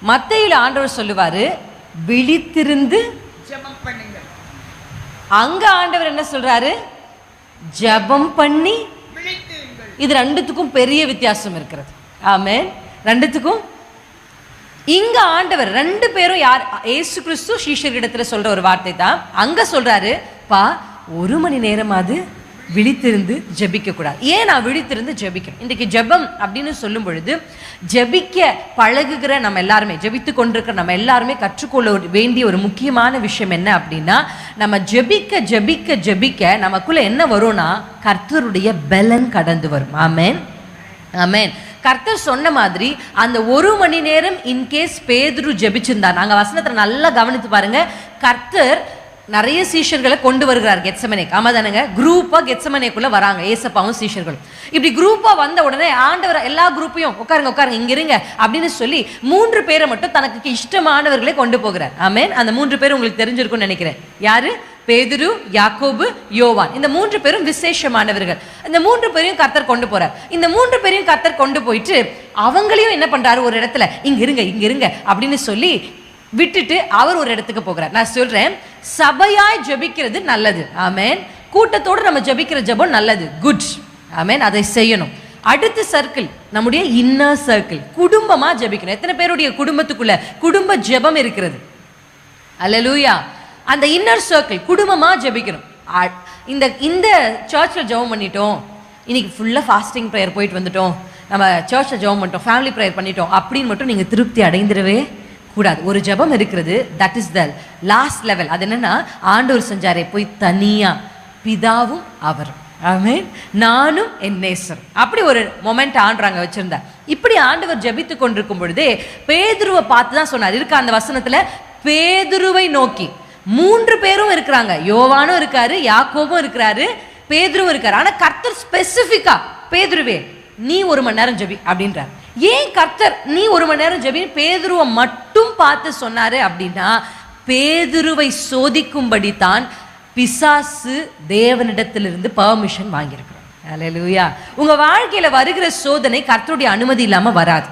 மத்தேயுல ஆண்டவர் சொல்லுவாரு விழித்திருந்து ஜெபம் பண்ணுங்க. அங்க ஆண்டவர் என்ன சொல்றாரு? ஜெபம் பண்ணி விழித்திருங்கள். இது ரெண்டுத்துக்கும் பெரிய வித்தியாசம் இருக்கிறது. ஆமென். ரெண்டுத்துக்கும் இங்க ஆண்டவர் ரெண்டு பேரும் யார்? இயேசு கிறிஸ்து சீஷர்களிடத்துல சொல்ற ஒரு வார்த்தை தான். அங்க சொல்றாரு, பா 1 மணி நேரமாவது விழித்திருந்து ஜெபிக்க கூடாது. ஏன் நான் விழித்திருந்து ஜெபிக்கணும்? இன்றைக்கு ஜெபம் அப்படின்னு சொல்லும் பொழுது ஜெபிக்க பழகுகிற நம்ம எல்லாருமே, ஜெபித்து கொண்டிருக்கிற நம்ம எல்லாருமே கற்றுக்கொள்ள வேண்டிய ஒரு முக்கியமான விஷயம் என்ன அப்படின்னா, நம்ம ஜெபிக்க ஜெபிக்க ஜெபிக்க நமக்குள்ள என்ன வரும்னா கர்த்தருடைய பலன் கடந்து வரும். ஆமென், ஆமென். கர்த்தர் சொன்ன மாதிரி அந்த 1 மணி நேரம் இன்கேஸ் பேதுரு ஜெபிச்சிருந்தார். நாங்க வசனத்தை நல்லா கவனித்து பாருங்க. கர்த்தர் நிறைய சீஷர்களை கொண்டு வருகிறார் கெத்செமனேக்கு. ஆமா தானுங்க? குரூப்பா கெத்செமனேக்குள்ள வராங்க ஏசப்பாவும் சீஷர்களும். இப்படி குரூப்பா வந்த உடனே ஆண்டவர் எல்லா குரூப்பையும் உட்காருங்க உட்காருங்க இங்க இருங்க அப்படின்னு சொல்லி 3 பேரை மட்டும் தனக்கு இஷ்டமானவர்களை கொண்டு போகிறார். ஆமென். அந்த 3 பேர் உங்களுக்கு தெரிஞ்சிருக்கும்னு நினைக்கிறேன். யாரு? பேதுரு, யாக்கோபு, யோவான். இந்த 3 பேரும் விசேஷமானவர்கள். இந்த 3 பேரையும் கர்த்தர் கொண்டு போறார். இந்த 3 பேரையும் கர்த்தர் கொண்டு போயிட்டு அவங்களையும் என்ன பண்றாரு? ஒரு இடத்துல இங்க இருங்க அப்படின்னு சொல்லி விட்டுட்டு அவர் ஒரு இடத்துக்கு போகிறார். நான் சொல்றேன், சபையாய் ஜெபிக்கிறது நல்லது. ஆமென். கூட்டத்தோடு நம்ம ஜெபிக்கிற ஜெபம் நல்லது, குட். ஆமென். அதை செய்யணும். அடுத்த சர்க்கிள் நம்முடைய இன்னர் சர்க்கிள், குடும்பமா ஜெபிக்கணும். எத்தனை பேருடைய குடும்பத்துக்குள்ள குடும்ப ஜெபம் இருக்கிறது? அல்லேலூயா. அந்த இன்னர் சர்க்கிள் குடும்பமா ஜெபிக்கணும். இந்த சர்ச்சில் ஜெபம் பண்ணிட்டோம், இன்னைக்கு ஃபுல்லா ஃபாஸ்டிங் ப்ரேயர் போயிட்டு வந்துட்டோம், நம்ம சர்ச்சில் ஜெபம் பண்ணிட்டோம், ஃபேமிலி ப்ரேயர் பண்ணிட்டோம் அப்படின்னு மட்டும் நீங்க திருப்தி அடைந்திடவே கூடாது. ஒரு ஜெபம் இருக்கிறது, that is the last level. அது என்னன்னா, ஆண்டவர் செஞ்சாரே போய் தனியா பிதாவும் அவரும், ஆமென், நானும் என் நேசரும், அப்படி ஒரு மொமெண்ட் ஆண்டவராங்க வச்சிருந்தார். இப்படி ஆண்டவர் ஜெபித்து கொண்டிருக்கும் பொழுதே பேதுருவை பார்த்து தான் சொன்னார். இருக்க அந்த வசனத்துல பேதுருவை நோக்கி 3 பேரும் இருக்கிறாங்க. யோவானும் இருக்காரு, யாக்கோபும் இருக்கிறாரு, பேதுருவும் இருக்காரு. ஆனா கர்த்தர் ஸ்பெசிபிக்கா பேதுருவே நீ 1 மணி நேரம் ஜெபி அப்படின்றார். ஏன் கர்த்தர் நீ 1 மணி நேரம் ஜெபி பேதுருவை மட்டும் பார்த்து சொன்னாரு அப்படின்னா, பேதுருவை சோதிக்கும்படி தான் பிசாசு தேவனிடத்திலிருந்து பெர்மிஷன் வாங்கியிருக்கிறார். அல்லேலூயா. உங்க வாழ்க்கையில வருகிற சோதனை கர்த்தருடைய அனுமதி இல்லாம வராது.